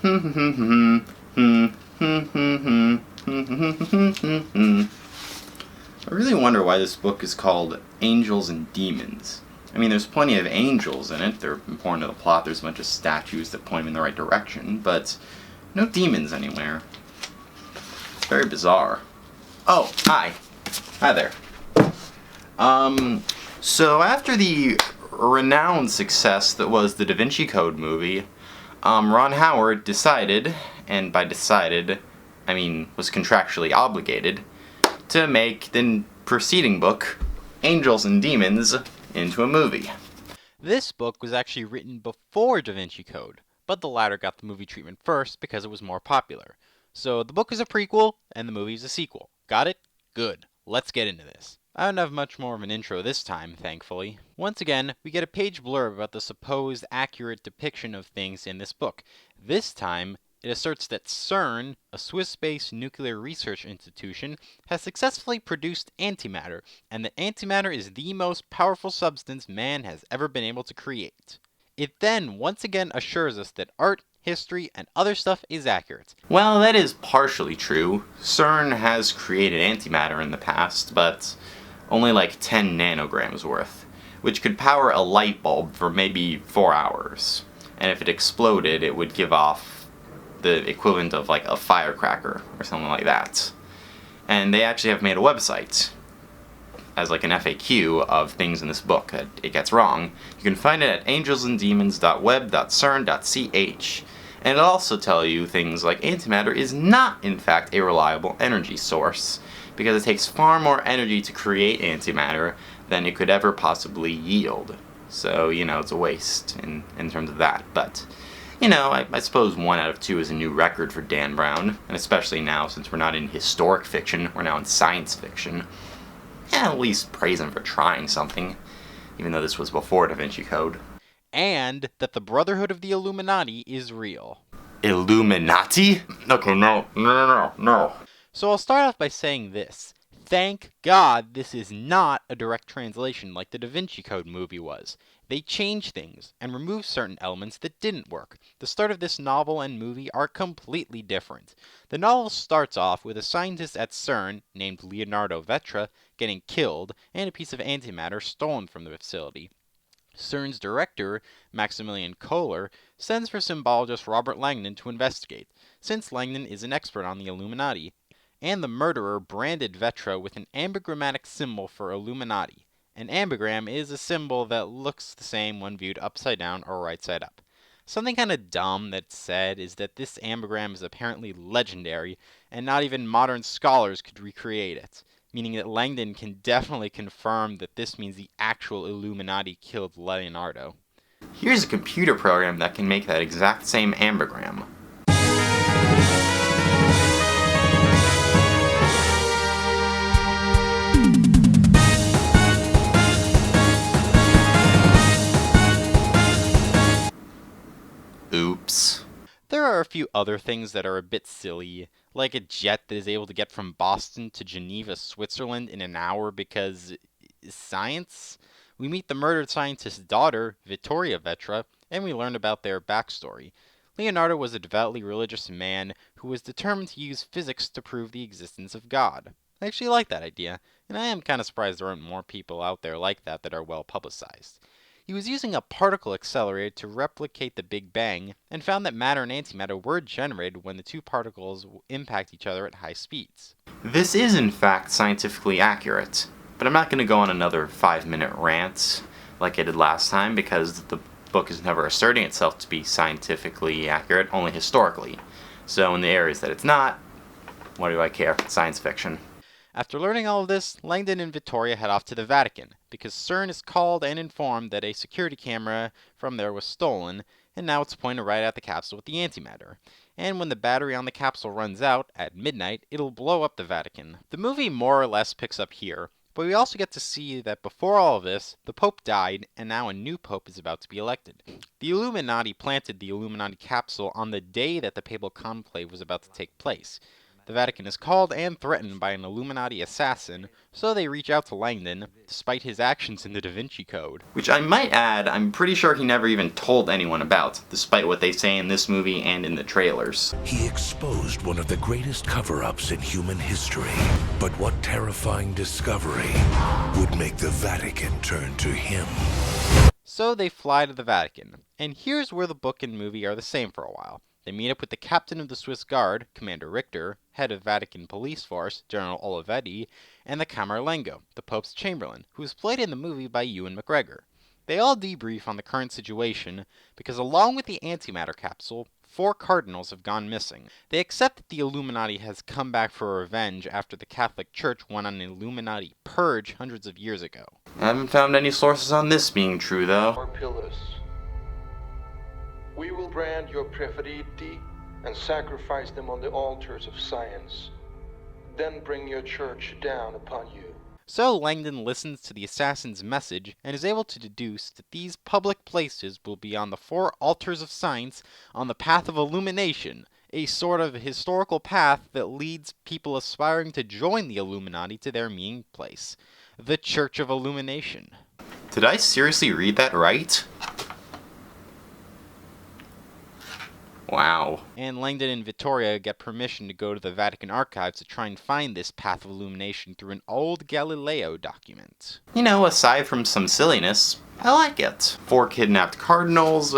I really wonder why this book is called Angels and Demons. I mean, there's plenty of angels in it. They're important to the plot. There's a bunch of statues that point in the right direction, but no demons anywhere. It's very bizarre. Oh, hi. Hi there. So after the renowned success that was the Da Vinci Code movie, Ron Howard decided, and by decided, I mean was contractually obligated, to make the preceding book, Angels and Demons, into a movie. This book was actually written before Da Vinci Code, but the latter got the movie treatment first because it was more popular. So the book is a prequel, and the movie is a sequel. Got it? Good. Let's get into this. I don't have much more of an intro this time, thankfully. Once again, we get a page blurb about the supposed accurate depiction of things in this book. This time, it asserts that CERN, a Swiss-based nuclear research institution, has successfully produced antimatter, and that antimatter is the most powerful substance man has ever been able to create. It then once again assures us that art, history, and other stuff is accurate. Well, that is partially true. CERN has created antimatter in the past, but only like 10 nanograms worth, which could power a light bulb for maybe 4 hours. And if it exploded, it would give off the equivalent of like a firecracker or something like that. And they actually have made a website as like an FAQ of things in this book that it gets wrong. You can find it at angelsandemons.web.cern.ch. And it'll also tell you things like antimatter is not, in fact, a reliable energy source, because it takes far more energy to create antimatter than it could ever possibly yield. So, it's a waste in terms of that. But, I suppose 1 out of 2 is a new record for Dan Brown, and especially now since we're not in historic fiction, we're now in science fiction. Yeah, at least praise him for trying something, even though this was before Da Vinci Code. And that the Brotherhood of the Illuminati is real. Illuminati? Okay, no. So I'll start off by saying this. Thank God this is not a direct translation like the Da Vinci Code movie was. They changed things and removed certain elements that didn't work. The start of this novel and movie are completely different. The novel starts off with a scientist at CERN named Leonardo Vetra getting killed and a piece of antimatter stolen from the facility. CERN's director, Maximilian Kohler, sends for symbologist Robert Langdon to investigate, since Langdon is an expert on the Illuminati, and the murderer branded Vetra with an ambigrammatic symbol for Illuminati. An ambigram is a symbol that looks the same when viewed upside down or right side up. Something kinda dumb that's said is that this ambigram is apparently legendary, and not even modern scholars could recreate it, meaning that Langdon can definitely confirm that this means the actual Illuminati killed Leonardo. Here's a computer program that can make that exact same ambigram. Oops. There are a few other things that are a bit silly, like a jet that is able to get from Boston to Geneva, Switzerland in an hour because science? We meet the murdered scientist's daughter, Vittoria Vetra, and we learn about their backstory. Leonardo was a devoutly religious man who was determined to use physics to prove the existence of God. I actually like that idea, and I am kinda surprised there aren't more people out there like that are well publicized. He was using a particle accelerator to replicate the Big Bang, and found that matter and antimatter were generated when the two particles impact each other at high speeds. This is in fact scientifically accurate, but I'm not going to go on another 5-minute rant like I did last time, because the book is never asserting itself to be scientifically accurate, only historically. So in the areas that it's not, what do I care? It's science fiction. After learning all of this, Langdon and Vittoria head off to the Vatican, because CERN is called and informed that a security camera from there was stolen, and now it's pointed right at the capsule with the antimatter. And when the battery on the capsule runs out, at midnight, it'll blow up the Vatican. The movie more or less picks up here, but we also get to see that before all of this, the Pope died, and now a new Pope is about to be elected. The Illuminati planted the Illuminati capsule on the day that the papal conclave was about to take place. The Vatican is called and threatened by an Illuminati assassin, so they reach out to Langdon, despite his actions in the Da Vinci Code. Which I might add, I'm pretty sure he never even told anyone about, despite what they say in this movie and in the trailers. He exposed one of the greatest cover-ups in human history. But what terrifying discovery would make the Vatican turn to him? So they fly to the Vatican, and here's where the book and movie are the same for a while. They meet up with the captain of the Swiss Guard, Commander Richter, head of Vatican Police Force, General Olivetti, and the Camerlengo, the Pope's Chamberlain, who was played in the movie by Ewan McGregor. They all debrief on the current situation, because along with the antimatter capsule, 4 cardinals have gone missing. They accept that the Illuminati has come back for revenge after the Catholic Church went on an Illuminati purge hundreds of years ago. I haven't found any sources on this being true, though. Our pillars. We will brand your preferiti and sacrifice them on the altars of science. Then bring your church down upon you. So Langdon listens to the assassin's message and is able to deduce that these public places will be on the 4 altars of science on the path of illumination, a sort of historical path that leads people aspiring to join the Illuminati to their meeting place, the Church of Illumination. Did I seriously read that right? Wow. And Langdon and Vittoria get permission to go to the Vatican archives to try and find this path of illumination through an old Galileo document. You know, aside from some silliness, I like it. 4 kidnapped cardinals,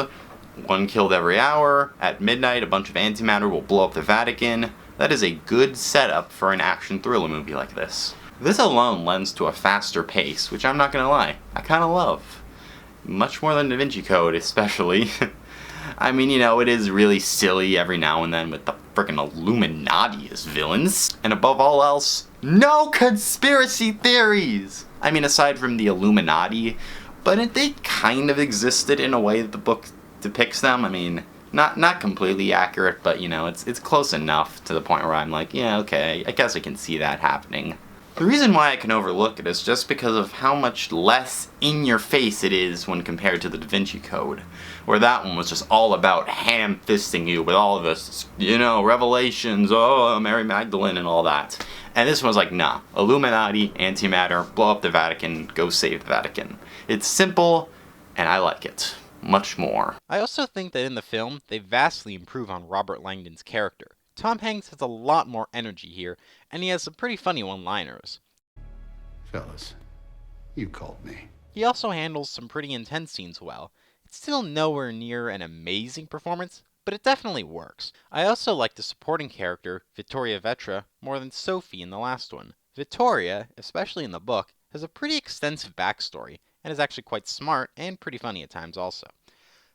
1 killed every hour, at midnight a bunch of antimatter will blow up the Vatican. That is a good setup for an action thriller movie like this. This alone lends to a faster pace, which I'm not gonna lie, I kinda love. Much more than Da Vinci Code, especially. I mean, you know, it is really silly every now and then with the frickin' Illuminati as villains. And above all else, no conspiracy theories! I mean, aside from the Illuminati, but they kind of existed in a way that the book depicts them. I mean, not completely accurate, but, you know, it's close enough to the point where I'm like, yeah, okay, I guess I can see that happening. The reason why I can overlook it is just because of how much less in your face it is when compared to the Da Vinci Code, where that one was just all about ham-fisting you with all of this, you know, revelations, oh, Mary Magdalene and all that. And this one was like, nah, Illuminati, antimatter, blow up the Vatican, go save the Vatican. It's simple, and I like it. Much more. I also think that in the film, they vastly improve on Robert Langdon's character. Tom Hanks has a lot more energy here, and he has some pretty funny one-liners. Fellas, you called me. He also handles some pretty intense scenes well. It's still nowhere near an amazing performance, but it definitely works. I also like the supporting character, Vittoria Vetra, more than Sophie in the last one. Vittoria, especially in the book, has a pretty extensive backstory, and is actually quite smart and pretty funny at times also.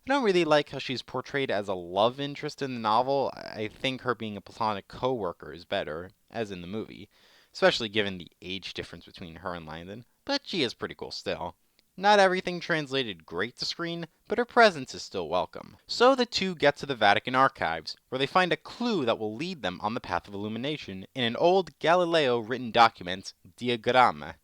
I don't really like how she's portrayed as a love interest in the novel. I think her being a platonic co-worker is better, as in the movie, especially given the age difference between her and Langdon, but she is pretty cool still. Not everything translated great to screen, but her presence is still welcome. So the two get to the Vatican archives, where they find a clue that will lead them on the path of illumination in an old Galileo written document, Diagramma.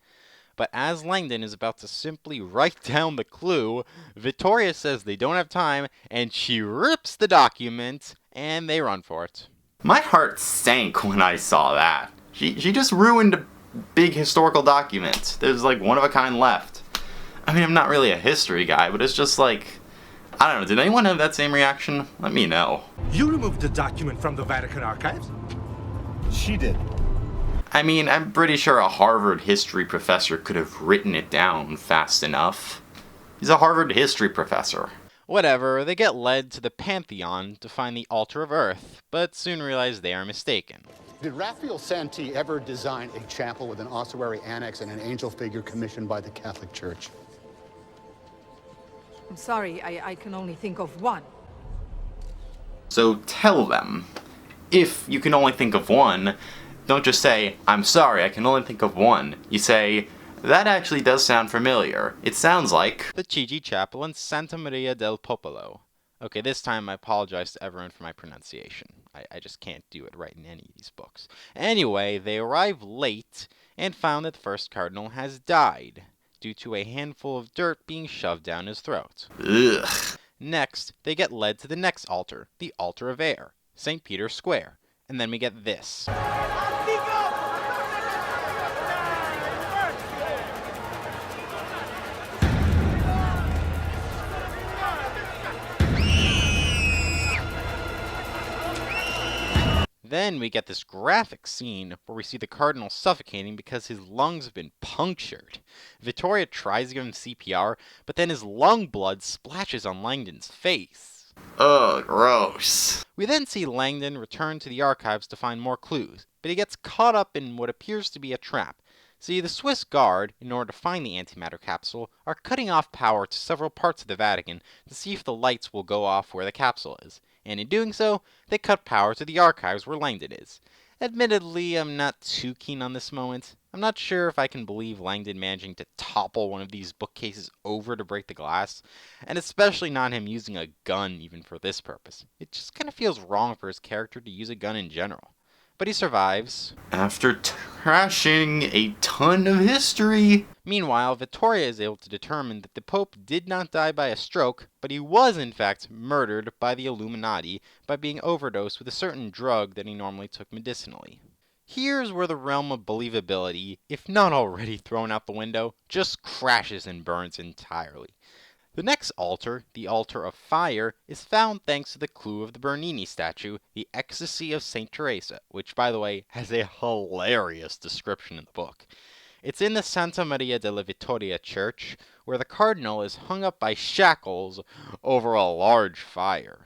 But as Langdon is about to simply write down the clue, Vittoria says they don't have time, and she rips the document, and they run for it. My heart sank when I saw that. She just ruined a big historical document. There's like one of a kind left. I mean, I'm not really a history guy, but it's just like, I don't know, did anyone have that same reaction? Let me know. You removed the document from the Vatican archives? She did. I mean, I'm pretty sure a Harvard history professor could have written it down fast enough. He's a Harvard history professor. Whatever, they get led to the Pantheon to find the altar of Earth, but soon realize they are mistaken. Did Raphael Santee ever design a chapel with an ossuary annex and an angel figure commissioned by the Catholic Church? I'm sorry, I can only think of one. So tell them, if you can only think of one, don't just say, I'm sorry, I can only think of one. You say, that actually does sound familiar. It sounds like The Chigi Chapel in Santa Maria del Popolo. Okay, this time I apologize to everyone for my pronunciation. I just can't do it right in any of these books. Anyway, they arrive late and found that the first cardinal has died due to a handful of dirt being shoved down his throat. ugh. Next, they get led to the next altar, the Altar of Air, St. Peter's Square. And then we get this. Then we get this graphic scene where we see the Cardinal suffocating because his lungs have been punctured. Vittoria tries to give him CPR, but then his lung blood splashes on Langdon's face. Ugh, gross. We then see Langdon return to the archives to find more clues, but he gets caught up in what appears to be a trap. See, the Swiss Guard, in order to find the antimatter capsule, are cutting off power to several parts of the Vatican to see if the lights will go off where the capsule is. And in doing so, they cut power to the archives where Langdon is. Admittedly, I'm not too keen on this moment. I'm not sure if I can believe Langdon managing to topple one of these bookcases over to break the glass, and especially not him using a gun even for this purpose. It just kind of feels wrong for his character to use a gun in general. But he survives. After trashing a ton of history. Meanwhile, Vittoria is able to determine that the Pope did not die by a stroke, but he was in fact murdered by the Illuminati by being overdosed with a certain drug that he normally took medicinally. Here's where the realm of believability, if not already thrown out the window, just crashes and burns entirely. The next altar, the Altar of Fire, is found thanks to the clue of the Bernini statue, the Ecstasy of St. Teresa, which, by the way, has a hilarious description in the book. It's in the Santa Maria della Vittoria church, where the cardinal is hung up by shackles over a large fire.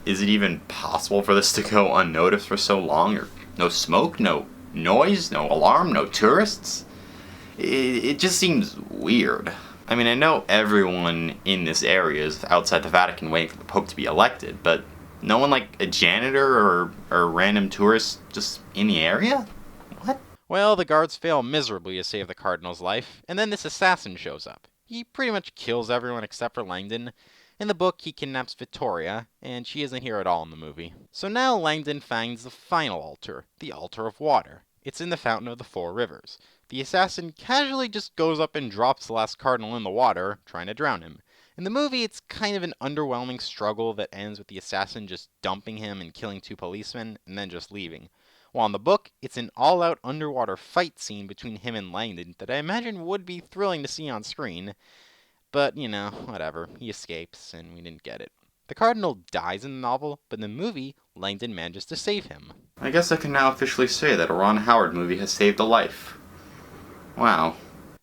Is it even possible for this to go unnoticed for so long? Or no smoke, no noise, no alarm, no tourists? It just seems weird. I mean, I know everyone in this area is outside the Vatican waiting for the Pope to be elected, but no one like a janitor or a random tourist just in the area? What? Well, the guards fail miserably to save the cardinal's life, and then this assassin shows up. He pretty much kills everyone except for Langdon. In the book, he kidnaps Vittoria, and she isn't here at all in the movie. So now Langdon finds the final altar, the Altar of Water. It's in the Fountain of the Four Rivers. The assassin casually just goes up and drops the last cardinal in the water, trying to drown him. In the movie, it's kind of an underwhelming struggle that ends with the assassin just dumping him and killing two policemen, and then just leaving. While in the book, it's an all-out underwater fight scene between him and Langdon that I imagine would be thrilling to see on screen. But, you know, whatever. He escapes, and we didn't get it. The cardinal dies in the novel, but in the movie, Langdon manages to save him. I guess I can now officially say that a Ron Howard movie has saved a life. Wow.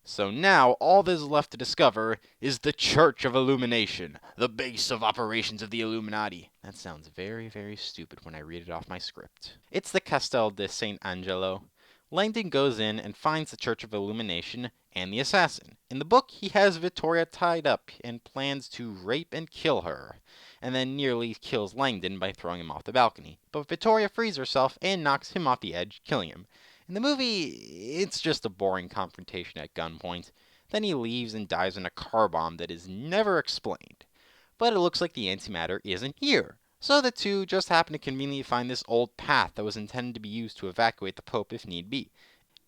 So now, all that is left to discover is the Church of Illumination, the base of operations of the Illuminati. That sounds very, very stupid when I read it off my script. It's the Castel de St. Angelo. Langdon goes in and finds the Church of Illumination and the assassin. In the book, he has Vittoria tied up and plans to rape and kill her, and then nearly kills Langdon by throwing him off the balcony. But Vittoria frees herself and knocks him off the edge, killing him. In the movie, it's just a boring confrontation at gunpoint. Then he leaves and dies in a car bomb that is never explained. But it looks like the antimatter isn't here. So the two just happen to conveniently find this old path that was intended to be used to evacuate the Pope if need be.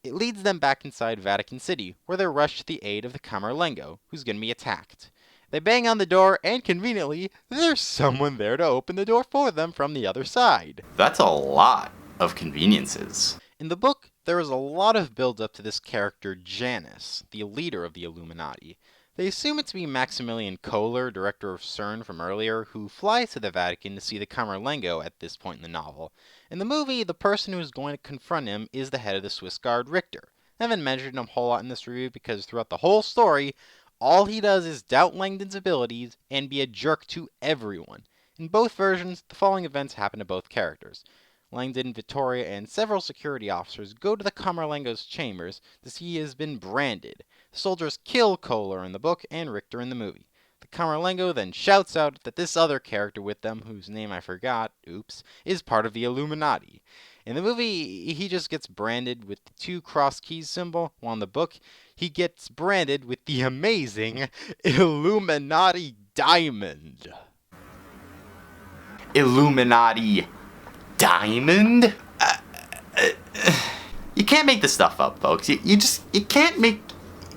It leads them back inside Vatican City, where they're rushed to the aid of the Camerlengo, who's going to be attacked. They bang on the door, and conveniently, there's someone there to open the door for them from the other side. That's a lot of conveniences. In the book, there is a lot of build-up to this character Janus, the leader of the Illuminati. They assume it to be Maximilian Kohler, director of CERN from earlier, who flies to the Vatican to see the Camerlengo at this point in the novel. In the movie, the person who is going to confront him is the head of the Swiss Guard, Richter. I haven't mentioned him a whole lot in this review because throughout the whole story, all he does is doubt Langdon's abilities and be a jerk to everyone. In both versions, the following events happen to both characters. Langdon, Vittoria, and several security officers go to the Camerlengo's chambers to see he has been branded. The soldiers kill Kohler in the book and Richter in the movie. The Camerlengo then shouts out that this other character with them, whose name I forgot, is part of the Illuminati. In the movie, he just gets branded with the 2 cross keys symbol, while in the book, he gets branded with the amazing Illuminati diamond. Illuminati diamond? You can't make this stuff up, folks. You can't make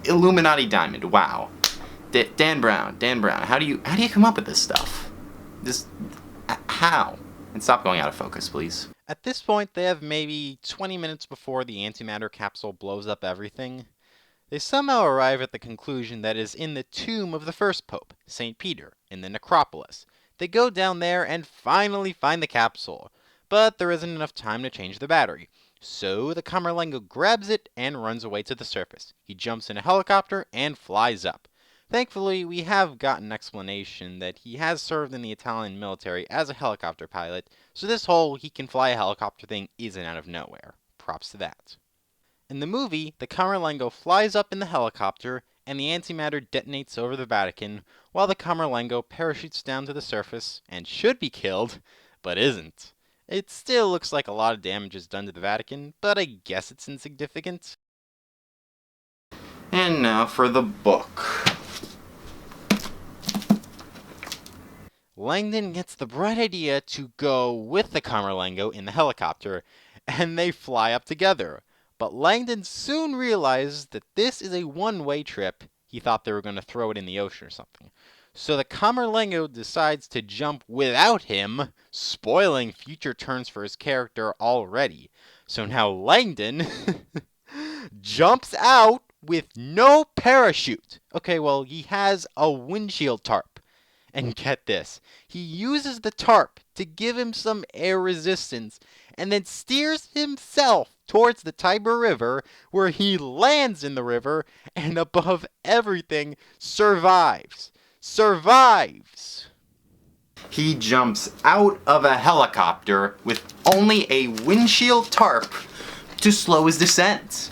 Illuminati diamond. Wow. Dan Brown, how do you come up with this stuff? How? And stop going out of focus, please. At this point, they have maybe 20 minutes before the antimatter capsule blows up everything. They somehow arrive at the conclusion that it is in the tomb of the first pope, St. Peter, in the necropolis. They go down there and finally find the capsule, but there isn't enough time to change the battery. So the Camerlengo grabs it and runs away to the surface. He jumps in a helicopter and flies up. Thankfully, we have gotten explanation that he has served in the Italian military as a helicopter pilot, so this whole he can fly a helicopter thing isn't out of nowhere. Props to that. In the movie, the Camerlengo flies up in the helicopter, and the antimatter detonates over the Vatican, while the Camerlengo parachutes down to the surface and should be killed, but isn't. It still looks like a lot of damage is done to the Vatican, but I guess it's insignificant. And now for the book. Langdon gets the bright idea to go with the Camerlengo in the helicopter, and they fly up together. But Langdon soon realizes that this is a one-way trip. He thought they were going to throw it in the ocean or something. So the Camerlengo decides to jump without him, spoiling future turns for his character already. So now Langdon jumps out with no parachute. Okay, well, he has a windshield tarp. And get this, he uses the tarp to give him some air resistance and then steers himself towards the Tiber River, where he lands in the river and above everything survives. Survives! He jumps out of a helicopter with only a windshield tarp to slow his descent.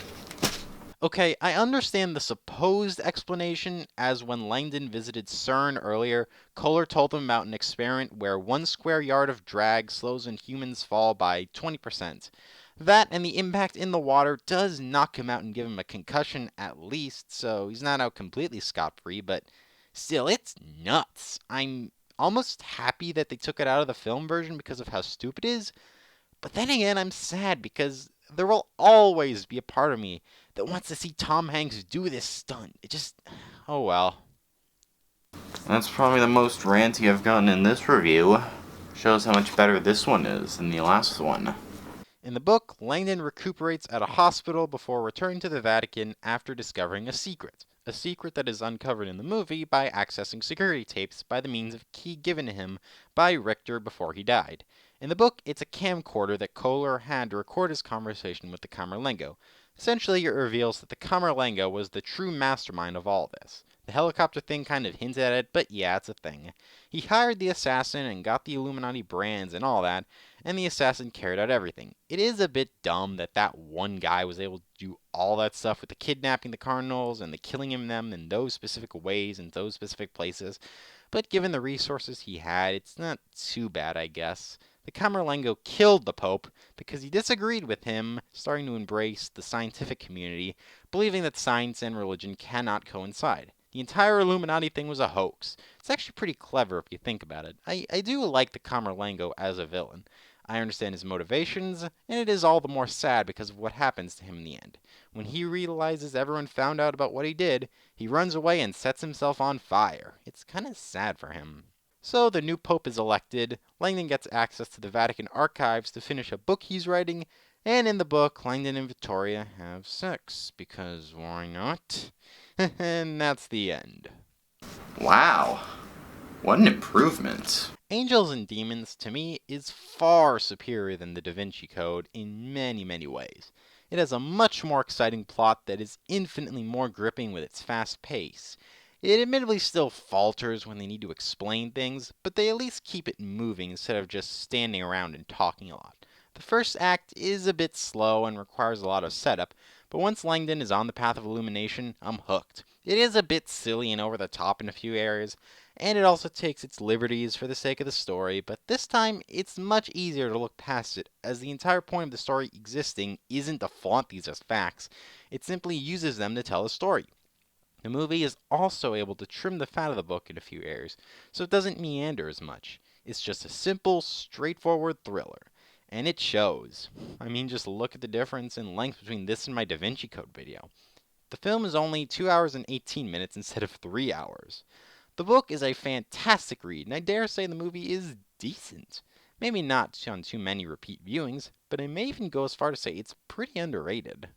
Okay, I understand the supposed explanation, as when Langdon visited CERN earlier, Kohler told him about an experiment where 1 square yard of drag slows a human's fall by 20%. That and the impact in the water does knock him out and give him a concussion at least, so he's not out completely scot-free, but still, it's nuts. I'm almost happy that they took it out of the film version because of how stupid it is, but then again, I'm sad because there will always be a part of me that wants to see Tom Hanks do this stunt. It just, oh well. That's probably the most ranty I've gotten in this review. Shows how much better this one is than the last one. In the book, Langdon recuperates at a hospital before returning to the Vatican after discovering a secret that is uncovered in the movie by accessing security tapes by the means of a key given to him by Richter before he died. In the book, it's a camcorder that Kohler had to record his conversation with the Camerlengo. Essentially, it reveals that the Camerlengo was the true mastermind of all this. The helicopter thing kind of hints at it, but yeah, it's a thing. He hired the assassin and got the Illuminati brands and all that, and the assassin carried out everything. It is a bit dumb that that one guy was able to do all that stuff with the kidnapping the cardinals and the killing of them in those specific ways in those specific places, but given the resources he had, it's not too bad, I guess. The Camerlengo killed the Pope because he disagreed with him, starting to embrace the scientific community, believing that science and religion cannot coincide. The entire Illuminati thing was a hoax. It's actually pretty clever if you think about it. I do like the Camerlengo as a villain. I understand his motivations, and it is all the more sad because of what happens to him in the end. When he realizes everyone found out about what he did, he runs away and sets himself on fire. It's kind of sad for him. So the new pope is elected, Langdon gets access to the Vatican archives to finish a book he's writing, and in the book, Langdon and Victoria have sex, because why not? And that's the end. Wow. What an improvement. Angels and Demons, to me, is far superior than the Da Vinci Code in many, many ways. It has a much more exciting plot that is infinitely more gripping with its fast pace. It admittedly still falters when they need to explain things, but they at least keep it moving instead of just standing around and talking a lot. The first act is a bit slow and requires a lot of setup, but once Langdon is on the path of illumination, I'm hooked. It is a bit silly and over the top in a few areas, and it also takes its liberties for the sake of the story, but this time it's much easier to look past it, as the entire point of the story existing isn't to flaunt these as facts, it simply uses them to tell a story. The movie is also able to trim the fat of the book in a few areas, so it doesn't meander as much. It's just a simple, straightforward thriller. And it shows. I mean, just look at the difference in length between this and my Da Vinci Code video. The film is only 2 hours and 18 minutes instead of 3 hours. The book is a fantastic read, and I dare say the movie is decent. Maybe not on too many repeat viewings, but I may even go as far to say it's pretty underrated.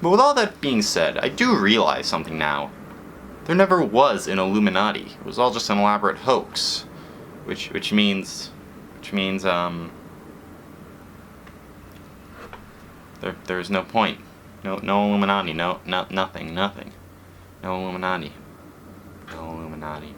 But with all that being said, I do realize something now. There never was an Illuminati. It was all just an elaborate hoax. Which means there's no point. No Illuminati, nothing. No Illuminati. No Illuminati.